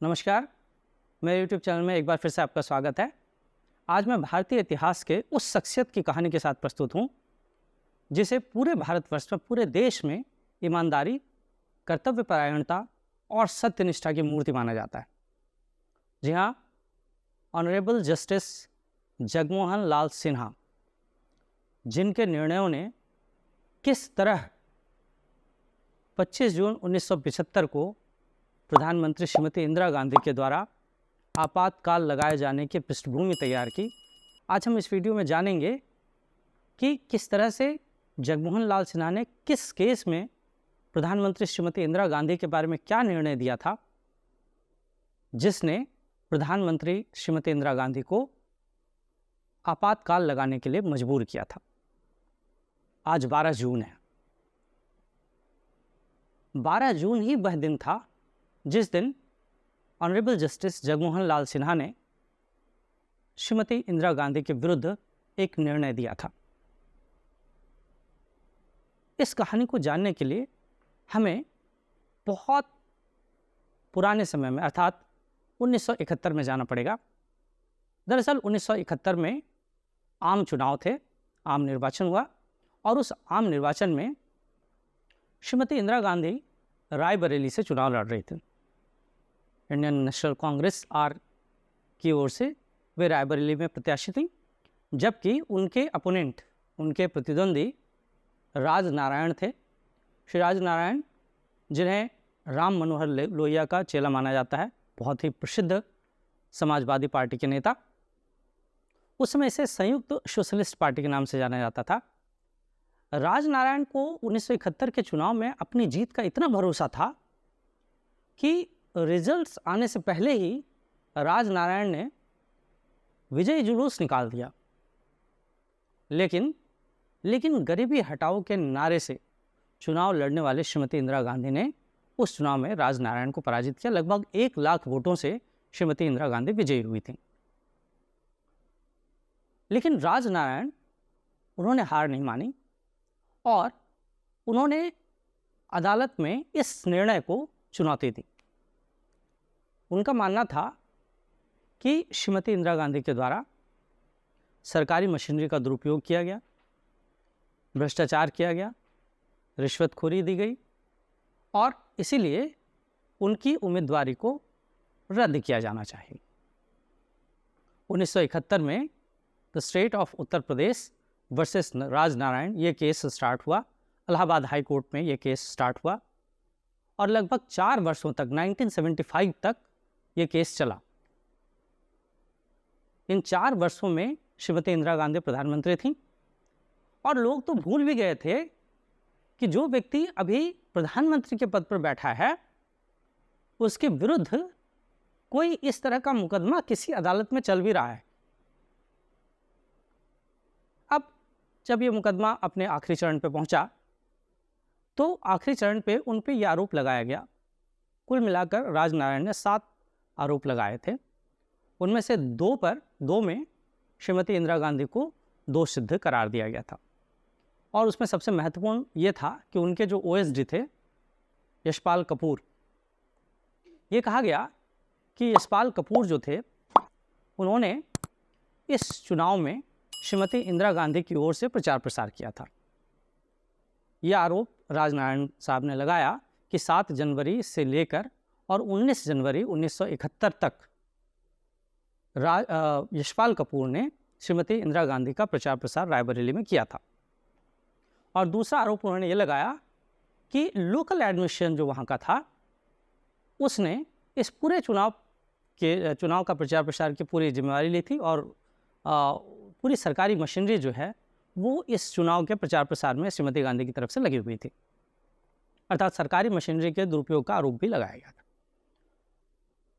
नमस्कार, मेरे YouTube channel में एक बार फिर से आपका स्वागत है। आज मैं भारतीय इतिहास के उस शख्सियत की कहानी के साथ प्रस्तुत हूँ, जिसे पूरे भारतवर्ष में, पूरे देश में ईमानदारी, कर्तव्यपरायणता और सत्यनिष्ठा की मूर्ति माना जाता है। जी हाँ, ऑनरेबल जस्टिस जगमोहन लाल सिन्हा, जिनके निर्णयों ने किस तरह 25 जून 1975 को प्रधानमंत्री श्रीमती इंदिरा गांधी के द्वारा आपातकाल लगाए जाने की पृष्ठभूमि तैयार की। आज हम इस वीडियो में जानेंगे कि किस तरह से जगमोहन लाल सिन्हा ने किस केस में प्रधानमंत्री श्रीमती इंदिरा गांधी के बारे में क्या निर्णय दिया था, जिसने प्रधानमंत्री श्रीमती इंदिरा गांधी को आपातकाल लगाने के लिए मजबूर किया था। आज 12 जून है। 12 जून ही वह दिन था जिस दिन ऑनरेबल जस्टिस जगमोहन लाल सिन्हा ने श्रीमती इंदिरा गांधी के विरुद्ध एक निर्णय दिया था। इस कहानी को जानने के लिए हमें बहुत पुराने समय में अर्थात 1971 में जाना पड़ेगा। दरअसल 1971 में आम चुनाव थे, आम निर्वाचन हुआ और उस आम निर्वाचन में श्रीमती इंदिरा गांधी रायबरेली से चुनाव लड़ रही थी। इंडियन नेशनल कांग्रेस आर की ओर से वे रायबरेली में प्रत्याशी थी, जबकि उनके अपोनेंट, उनके प्रतिद्वंदी राजनारायण थे। श्री राजनारायण, जिन्हें राम मनोहर लोहिया का चेला माना जाता है, बहुत ही प्रसिद्ध समाजवादी पार्टी के नेता। उस समय इसे संयुक्त सोशलिस्ट पार्टी के नाम से जाना जाता था। राजनारायण को 1971 के चुनाव में अपनी जीत का इतना भरोसा था कि रिजल्ट्स आने से पहले ही राजनारायण ने विजयी जुलूस निकाल दिया। लेकिन गरीबी हटाओ के नारे से चुनाव लड़ने वाले श्रीमती इंदिरा गांधी ने उस चुनाव में राजनारायण को पराजित किया। लगभग 1 लाख वोटों से श्रीमती इंदिरा गांधी विजयी हुई थी। लेकिन राजनारायण, उन्होंने हार नहीं मानी और उन्होंने अदालत में इस निर्णय को चुनौती दी। उनका मानना था कि श्रीमती इंदिरा गांधी के द्वारा सरकारी मशीनरी का दुरुपयोग किया गया, भ्रष्टाचार किया गया, रिश्वतखोरी दी गई और इसीलिए उनकी उम्मीदवारी को रद्द किया जाना चाहिए। 1971 में the state of Uttar Pradesh versus Rajnarayan ये केस स्टार्ट हुआ। इलाहाबाद हाई कोर्ट में ये केस स्टार्ट हुआ और लगभग 4 वर्षों तक, 1975 तक ये केस चला। इन 4 वर्षों में श्रीमती इंदिरा गांधी प्रधानमंत्री थीं और लोग तो भूल भी गए थे कि जो व्यक्ति अभी प्रधानमंत्री के पद पर बैठा है, उसके विरुद्ध कोई इस तरह का मुकदमा किसी अदालत में चल भी रहा है। अब जब ये मुकदमा अपने आखिरी चरण पे पहुंचा, तो आखिरी चरण पे उन पे यह आरोप लगाया गया। कुल मिलाकर राजनारायण ने 7 आरोप लगाए थे। उनमें से 2 में श्रीमती इंदिरा गांधी को दोष सिद्ध करार दिया गया था और उसमें सबसे महत्वपूर्ण ये था कि उनके जो ओएसडी थे, यशपाल कपूर, ये कहा गया कि यशपाल कपूर जो थे, उन्होंने इस चुनाव में श्रीमती इंदिरा गांधी की ओर से प्रचार प्रसार किया था। यह आरोप राजनारायण साहब ने लगाया कि 7 जनवरी से लेकर और 19 जनवरी 1971 तक यशपाल कपूर ने श्रीमती इंदिरा गांधी का प्रचार प्रसार रायबरेली में किया था। और दूसरा आरोप उन्होंने ये लगाया कि लोकल एडमिनिस्ट्रेशन जो वहाँ का था, उसने इस पूरे चुनाव का प्रचार प्रसार की पूरी जिम्मेवारी ली थी और पूरी सरकारी मशीनरी जो है वो इस चुनाव के प्रचार प्रसार में श्रीमती गांधी की तरफ से लगी हुई थी। अर्थात सरकारी मशीनरी के दुरुपयोग का आरोप भी लगाया गया था।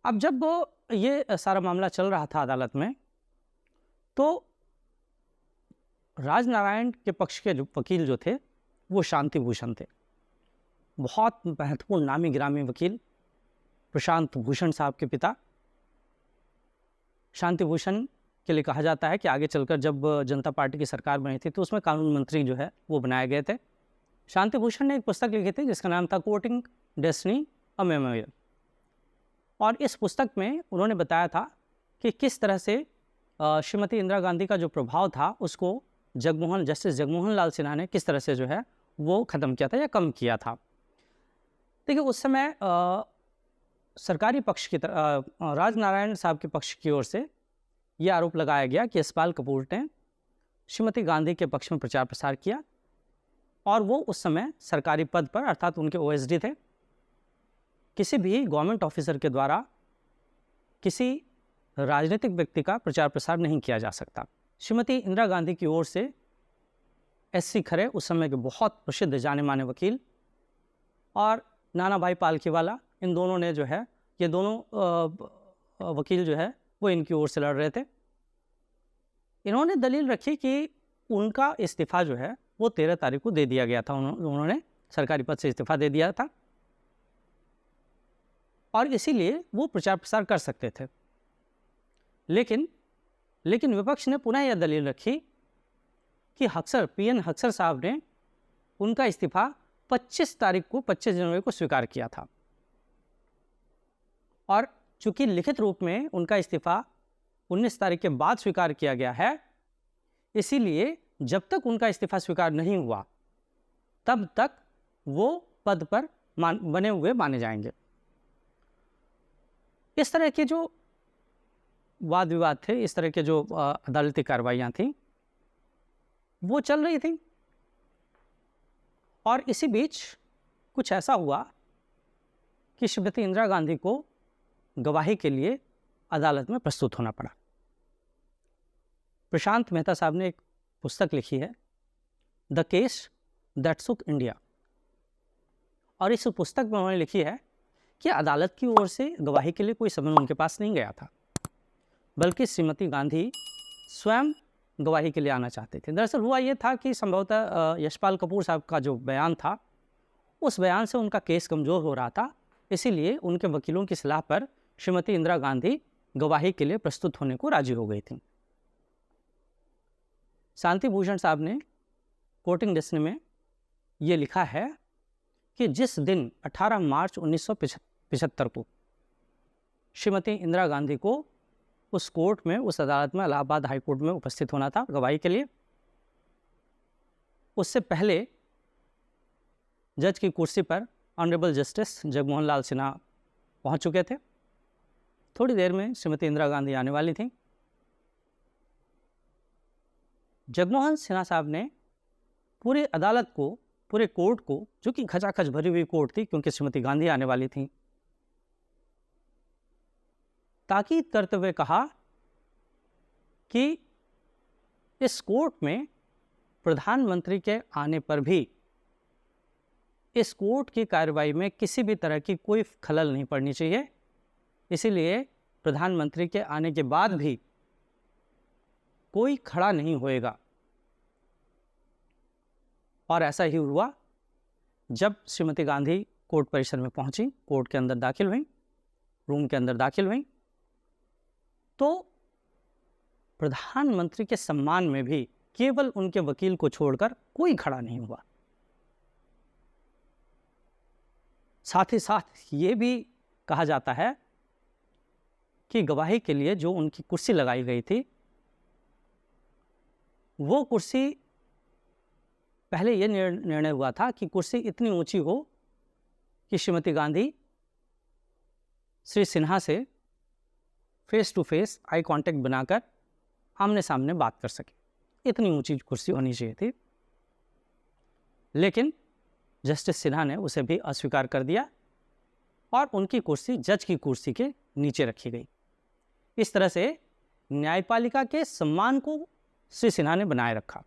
अब जब ये सारा मामला चल रहा था अदालत में, तो राजनारायण के पक्ष के जो वकील जो थे वो शांति भूषण थे। बहुत महत्वपूर्ण नामी गिरामी वकील प्रशांत भूषण साहब के पिता। शांति भूषण के लिए कहा जाता है कि आगे चलकर जब जनता पार्टी की सरकार बनी थी तो उसमें कानून मंत्री जो है वो बनाए गए थे। शांति भूषण ने एक पुस्तक लिखी थी जिसका नाम था कोर्टिंग डेस्टिनी अ मेमोरियल। और इस पुस्तक में उन्होंने बताया था कि किस तरह से श्रीमती इंदिरा गांधी का जो प्रभाव था उसको जस्टिस जगमोहन लाल सिन्हा ने किस तरह से जो है वो ख़त्म किया था या कम किया था। देखिए उस समय सरकारी पक्ष की राजनारायण साहब के पक्ष की ओर से यह आरोप लगाया गया कि यशपाल कपूर ने श्रीमती गांधी के पक्ष में प्रचार प्रसार किया और वो उस समय सरकारी पद पर अर्थात उनके ओएसडी थे। किसी भी गवर्नमेंट ऑफिसर के द्वारा किसी राजनीतिक व्यक्ति का प्रचार प्रसार नहीं किया जा सकता। श्रीमती इंदिरा गांधी की ओर से एससी खरे उस समय के बहुत प्रसिद्ध जाने माने वकील और नाना भाई पालखीवाला, इन दोनों ने जो है ये दोनों वकील जो है वो इनकी ओर से लड़ रहे थे। इन्होंने दलील रखी कि उनका इस्तीफ़ा जो है वो 13 तारीख को दे दिया गया था। उन्होंने सरकारी पद से इस्तीफ़ा दे दिया था और इसीलिए वो प्रचार प्रसार कर सकते थे। लेकिन विपक्ष ने पुनः यह दलील रखी कि पीएन हक्सर साहब ने उनका इस्तीफ़ा 25 जनवरी को स्वीकार किया था और चूंकि लिखित रूप में उनका इस्तीफ़ा 19 तारीख के बाद स्वीकार किया गया है, इसीलिए जब तक उनका इस्तीफ़ा स्वीकार नहीं हुआ तब तक वो पद पर बने हुए माने जाएंगे। इस तरह के जो वाद विवाद थे, इस तरह के जो अदालती कार्रवाइयाँ थीं वो चल रही थी और इसी बीच कुछ ऐसा हुआ कि श्रीमती इंदिरा गांधी को गवाही के लिए अदालत में प्रस्तुत होना पड़ा। प्रशांत मेहता साहब ने एक पुस्तक लिखी है, the case that Shuk India, और इस पुस्तक में उन्होंने लिखी है कि अदालत की ओर से गवाही के लिए कोई समन उनके पास नहीं गया था, बल्कि श्रीमती गांधी स्वयं गवाही के लिए आना चाहते थे। दरअसल हुआ ये था कि संभवतः यशपाल कपूर साहब का जो बयान था उस बयान से उनका केस कमज़ोर हो रहा था, इसीलिए उनके वकीलों की सलाह पर श्रीमती इंदिरा गांधी गवाही के लिए प्रस्तुत होने को राजी हो गई थी। शांति भूषण साहब ने कोर्टिंग डेस्टिनी में ये लिखा है कि जिस दिन 18 मार्च 1975 को श्रीमती इंदिरा गांधी को उस कोर्ट में, उस अदालत में, इलाहाबाद हाई कोर्ट में उपस्थित होना था गवाही के लिए, उससे पहले जज की कुर्सी पर ऑनरेबल जस्टिस जगमोहन लाल सिन्हा पहुंच चुके थे। थोड़ी देर में श्रीमती इंदिरा गांधी आने वाली थी। जगमोहन सिन्हा साहब ने पूरी अदालत को, पूरे कोर्ट को, जो कि खचाखच भरी हुई कोर्ट थी क्योंकि श्रीमती गांधी आने वाली थी, ताकीद करते हुए कहा कि इस कोर्ट में प्रधानमंत्री के आने पर भी इस कोर्ट की कार्रवाई में किसी भी तरह की कोई खलल नहीं पड़नी चाहिए, इसीलिए प्रधानमंत्री के आने के बाद भी कोई खड़ा नहीं होएगा। और ऐसा ही हुआ। जब श्रीमती गांधी कोर्ट परिसर में पहुंची, कोर्ट के अंदर दाखिल हुई, रूम के अंदर दाखिल हुई, तो प्रधानमंत्री के सम्मान में भी केवल उनके वकील को छोड़कर कोई खड़ा नहीं हुआ। साथ ही साथ ये भी कहा जाता है कि गवाही के लिए जो उनकी कुर्सी लगाई गई थी, वो कुर्सी, पहले ये निर्णय हुआ था कि कुर्सी इतनी ऊंची हो कि श्रीमती गांधी श्री सिन्हा से face to face eye contact बनाकर आमने सामने बात कर सके, इतनी ऊंची कुर्सी होनी चाहिए थी। लेकिन जस्टिस सिन्हा ने उसे भी अस्वीकार कर दिया और उनकी कुर्सी जज की कुर्सी के नीचे रखी गई। इस तरह से न्यायपालिका के सम्मान को श्री सिन्हा ने बनाए रखा।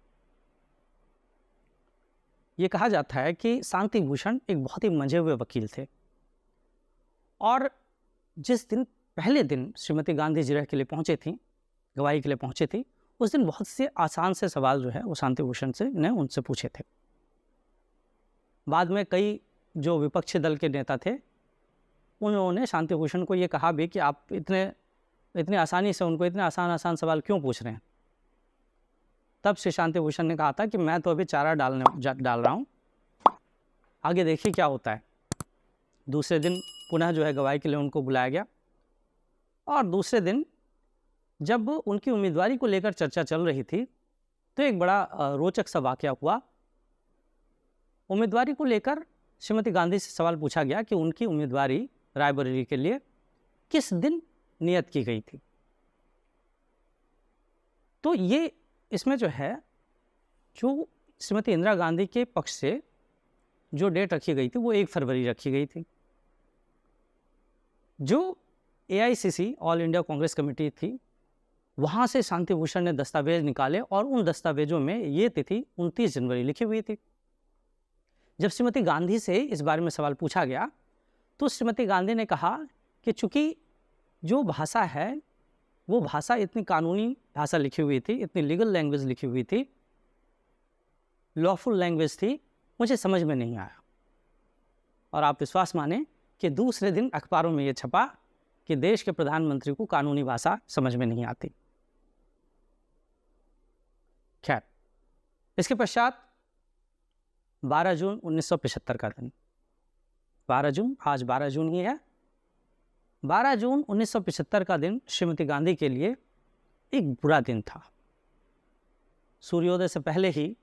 ये कहा जाता है कि शांति भूषण एक बहुत ही मंझे हुए वकील थे और जिस दिन, पहले दिन श्रीमती गांधी जिरह के लिए पहुंचे थी, गवाही के लिए पहुंचे थी, उस दिन बहुत से आसान से सवाल जो है वो शांति भूषण से ने उनसे पूछे थे। बाद में कई जो विपक्षी दल के नेता थे उन्होंने शांति भूषण को ये कहा भी कि आप इतने आसानी से उनको इतने आसान सवाल क्यों पूछ रहे हैं। तब श्री शांति भूषण ने कहा था कि मैं तो अभी चारा डाल रहा हूँ, आगे देखिए क्या होता है। दूसरे दिन पुनः जो है गवाही के लिए उनको बुलाया गया और दूसरे दिन जब उनकी उम्मीदवारी को लेकर चर्चा चल रही थी तो एक बड़ा रोचक सा वाकया हुआ। उम्मीदवारी को लेकर श्रीमती गांधी से सवाल पूछा गया कि उनकी उम्मीदवारी रायबरेली के लिए किस दिन नियत की गई थी। तो ये इसमें जो है, जो श्रीमती इंदिरा गांधी के पक्ष से जो डेट रखी गई थी वो 1 फरवरी रखी गई थी। जो AICC all India Congress committee थी, वहाँ से शांति भूषण ने दस्तावेज निकाले और उन दस्तावेजों में ये तिथि 29 जनवरी लिखी हुई थी। जब श्रीमती गांधी से इस बारे में सवाल पूछा गया तो श्रीमती गांधी ने कहा कि चूंकि जो भाषा है वो भाषा इतनी कानूनी भाषा लिखी हुई थी, इतनी लीगल लैंग्वेज लिखी हुई थी, लॉफुल लैंग्वेज थी, मुझे समझ में नहीं आया। और आप विश्वास माने कि दूसरे दिन अखबारों में ये छपा कि देश के प्रधानमंत्री को कानूनी भाषा समझ में नहीं आती। खैर, इसके पश्चात 12 जून 1975 का दिन, 12 जून, आज 12 जून ही है। 12 जून 1975 का दिन श्रीमती गांधी के लिए एक बुरा दिन था। सूर्योदय से पहले ही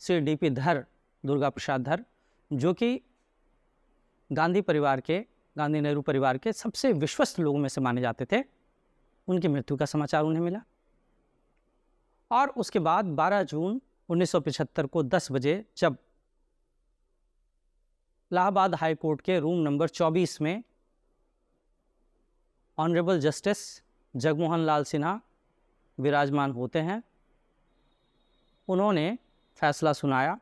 श्री DP धर, दुर्गा प्रसाद धर, जो कि गांधी परिवार के, गांधी नेहरू परिवार के सबसे विश्वस्त लोगों में से माने जाते थे, उनकी मृत्यु का समाचार उन्हें मिला। और उसके बाद 12 जून 1975 को 10 बजे जब इलाहाबाद हाई कोर्ट के रूम नंबर 24 में ऑनरेबल जस्टिस जगमोहन लाल सिन्हा विराजमान होते हैं, उन्होंने फैसला सुनाया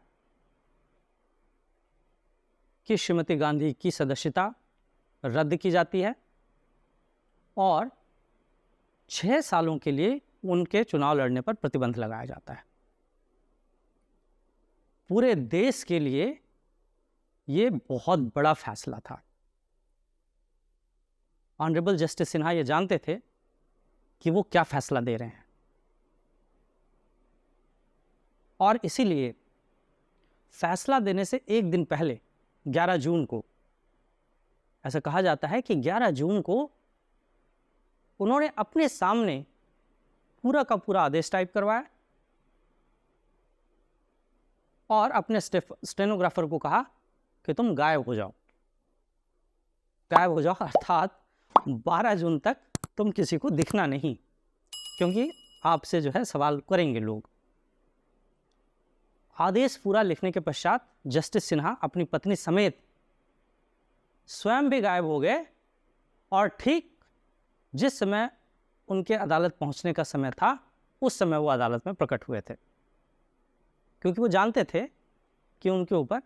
कि श्रीमती गांधी की सदस्यता रद्द की जाती है और 6 सालों के लिए उनके चुनाव लड़ने पर प्रतिबंध लगाया जाता है। पूरे देश के लिए ये बहुत बड़ा फैसला था। ऑनरेबल जस्टिस सिन्हा ये जानते थे कि वो क्या फैसला दे रहे हैं, और इसीलिए फैसला देने से एक दिन पहले 11 जून को, ऐसा कहा जाता है कि 11 जून को उन्होंने अपने सामने पूरा का पूरा आदेश टाइप करवाया और अपने स्टेनोग्राफर को कहा कि तुम गायब हो जाओ, गायब हो जाओ, अर्थात 12 जून तक तुम किसी को दिखना नहीं, क्योंकि आपसे जो है सवाल करेंगे लोग। आदेश पूरा लिखने के पश्चात जस्टिस सिन्हा अपनी पत्नी समेत स्वयं भी गायब हो गए और ठीक जिस समय उनके अदालत पहुंचने का समय था उस समय वो अदालत में प्रकट हुए थे, क्योंकि वो जानते थे कि उनके ऊपर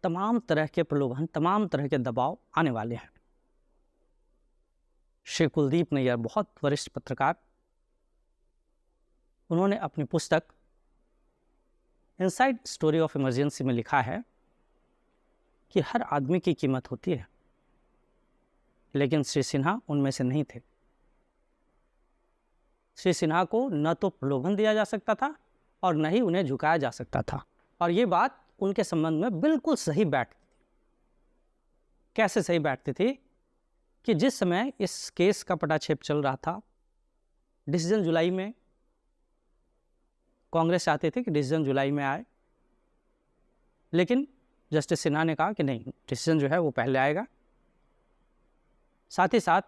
तमाम तरह के प्रलोभन, तमाम तरह के दबाव आने वाले हैं। श्री कुलदीप नैयर, बहुत वरिष्ठ पत्रकार, उन्होंने अपनी पुस्तक इनसाइड स्टोरी ऑफ इमरजेंसी में लिखा है कि हर आदमी की कीमत होती है, लेकिन श्री सिन्हा उनमें से नहीं थे। श्री सिन्हा को न तो प्रलोभन दिया जा सकता था और न ही उन्हें झुकाया जा सकता था, और ये बात उनके संबंध में बिल्कुल सही बैठती थी। कैसे सही बैठती थी कि जिस समय इस केस का पटाक्षेप चल रहा था, डिसीजन जुलाई में, कांग्रेस चाहते थे कि डिसीजन जुलाई में आए, लेकिन जस्टिस सिन्हा ने कहा कि नहीं, डिसीजन जो है वो पहले आएगा। साथ ही साथ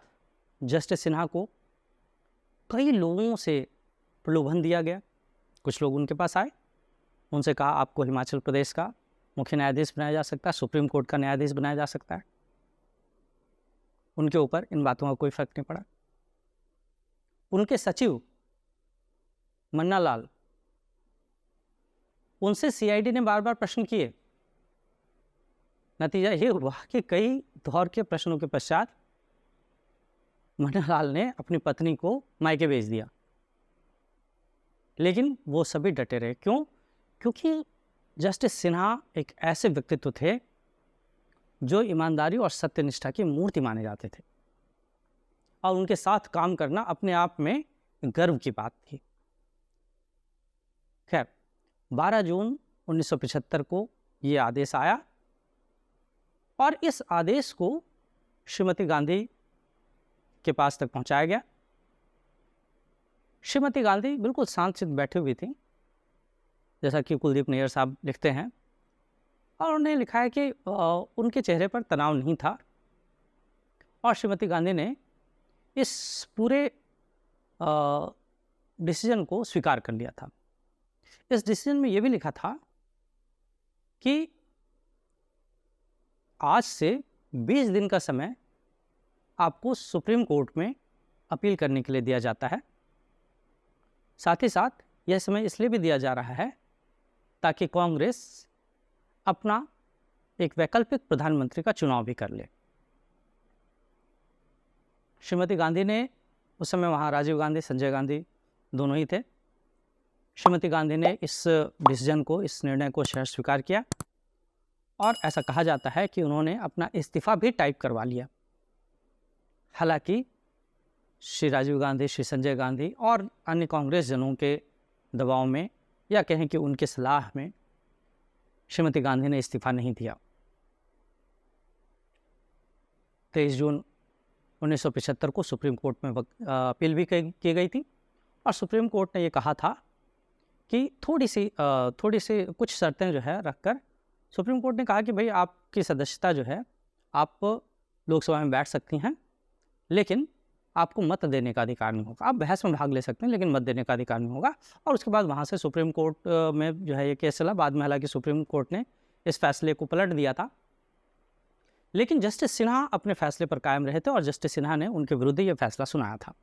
जस्टिस सिन्हा को कई लोगों से प्रलोभन दिया गया। कुछ लोग उनके पास आए, उनसे कहा आपको हिमाचल प्रदेश का मुख्य न्यायाधीश बनाया जा सकता है, सुप्रीम कोर्ट का न्यायाधीश बनाया जा सकता है। उनके ऊपर इन बातों का कोई फर्क नहीं पड़ा। उनके सचिव मन्ना लाल, उनसे CID ने बार बार प्रश्न किए। नतीजा ये हुआ कि कई दौर के प्रश्नों के पश्चात मन्ना लाल ने अपनी पत्नी को मायके भेज दिया, लेकिन वो सभी डटे रहे। क्यों? क्योंकि जस्टिस सिन्हा एक ऐसे व्यक्तित्व थे जो ईमानदारी और सत्यनिष्ठा की मूर्ति माने जाते थे, और उनके साथ काम करना अपने आप में गर्व की बात थी। खैर, 12 जून 1975 को ये आदेश आया, और इस आदेश को श्रीमती गांधी के पास तक पहुंचाया गया। श्रीमती गांधी बिल्कुल शांत बैठी हुई थी, जैसा कि कुलदीप नैयर साहब लिखते हैं, और उन्होंने लिखा है कि उनके चेहरे पर तनाव नहीं था और श्रीमती गांधी ने इस पूरे डिसीजन को स्वीकार कर लिया था। इस डिसीजन में यह भी लिखा था कि आज से 20 दिन का समय आपको सुप्रीम कोर्ट में अपील करने के लिए दिया जाता है। साथ ही साथ यह समय इसलिए भी दिया जा रहा है ताकि कांग्रेस अपना एक वैकल्पिक प्रधानमंत्री का चुनाव भी कर ले। श्रीमती गांधी ने उस समय वहाँ राजीव गांधी, संजय गांधी दोनों ही थे। श्रीमती गांधी ने इस डिसीजन को, इस निर्णय को स्वीकार किया और ऐसा कहा जाता है कि उन्होंने अपना इस्तीफा भी टाइप करवा लिया। हालांकि श्री राजीव गांधी, श्री संजय गांधी और अन्य कांग्रेस जनों के दबाव में, या कहें कि उनके सलाह में, श्रीमती गांधी ने इस्तीफा नहीं दिया। 23 जून 1975 को सुप्रीम कोर्ट में अपील भी की गई थी और सुप्रीम कोर्ट ने ये कहा था कि थोड़ी सी कुछ शर्तें जो है रखकर सुप्रीम कोर्ट ने कहा कि भाई आपकी सदस्यता जो है, आप लोकसभा में बैठ सकती हैं, लेकिन आपको मत देने का अधिकार नहीं होगा। आप बहस में भाग ले सकते हैं लेकिन मत देने का अधिकार नहीं होगा। और उसके बाद वहाँ से सुप्रीम कोर्ट में जो है ये केस चला। बाद में हालांकि सुप्रीम कोर्ट ने इस फैसले को पलट दिया था, लेकिन जस्टिस सिन्हा अपने फैसले पर कायम रहे थे और जस्टिस सिन्हा ने उनके विरुद्ध ये फैसला सुनाया था।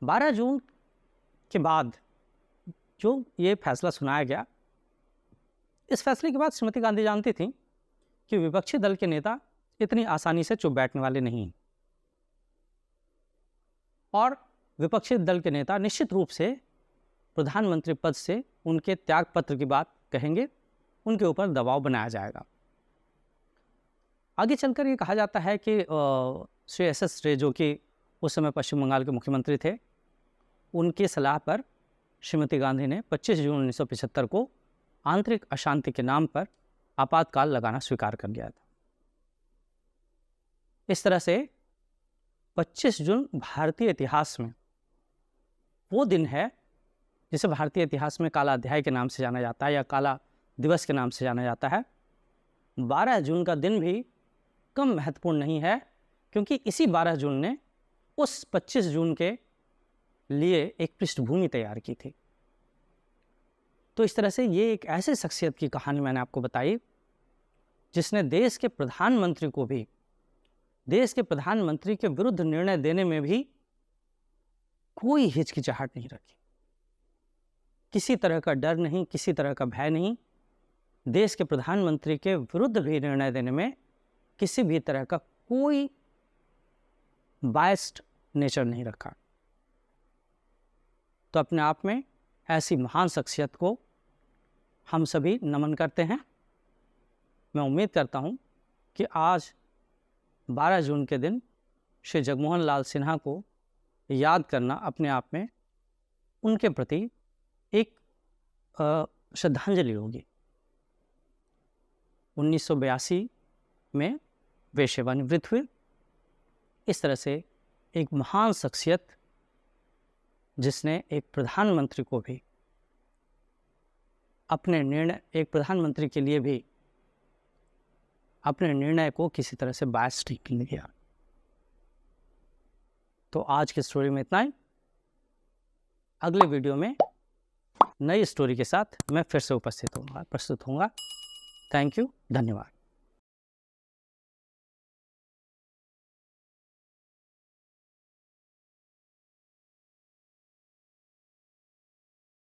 12 जून के बाद जो ये फैसला सुनाया गया, इस फैसले के बाद श्रीमती गांधी जानती थी कि विपक्षी दल के नेता इतनी आसानी से चुप बैठने वाले नहीं और विपक्षी दल के नेता निश्चित रूप से प्रधानमंत्री पद से उनके त्याग पत्र की बात कहेंगे, उनके ऊपर दबाव बनाया जाएगा। आगे चलकर ये कहा जाता है कि श्री एस रे, जो कि उस समय पश्चिम बंगाल के मुख्यमंत्री थे, उनकी सलाह पर श्रीमती गांधी ने 25 जून 1975 को आंतरिक अशांति के नाम पर आपातकाल लगाना स्वीकार कर लिया था। इस तरह से 25 जून भारतीय इतिहास में वो दिन है जिसे भारतीय इतिहास में काला अध्याय के नाम से जाना जाता है या काला दिवस के नाम से जाना जाता है। 12 जून का दिन भी कम महत्वपूर्ण नहीं है, क्योंकि इसी 12 जून ने उस 25 जून के लिए एक पृष्ठभूमि तैयार की थी। तो इस तरह से ये एक ऐसी शख्सियत की कहानी मैंने आपको बताई जिसने देश के प्रधानमंत्री को भी, देश के प्रधानमंत्री के विरुद्ध निर्णय देने में भी कोई हिचकिचाहट नहीं रखी, किसी तरह का डर नहीं, किसी तरह का भय नहीं। देश के प्रधानमंत्री के विरुद्ध भी निर्णय देने में किसी भी तरह का कोई बायस्ड नेचर नहीं रखा। तो अपने आप में ऐसी महान शख्सियत को हम सभी नमन करते हैं। मैं उम्मीद करता हूं कि आज 12 जून के दिन श्री जगमोहन लाल सिन्हा को याद करना अपने आप में उनके प्रति एक श्रद्धांजलि होगी। 1982 में वे सेवानिवृत्त हुए। इस तरह से एक महान शख्सियत जिसने एक प्रधानमंत्री को भी अपने निर्णय, एक प्रधानमंत्री के लिए भी अपने निर्णय को किसी तरह से बायस नहीं किया। तो आज की स्टोरी में इतना ही। अगले वीडियो में नई स्टोरी के साथ मैं फिर से प्रस्तुत होऊंगा। थैंक यू, धन्यवाद।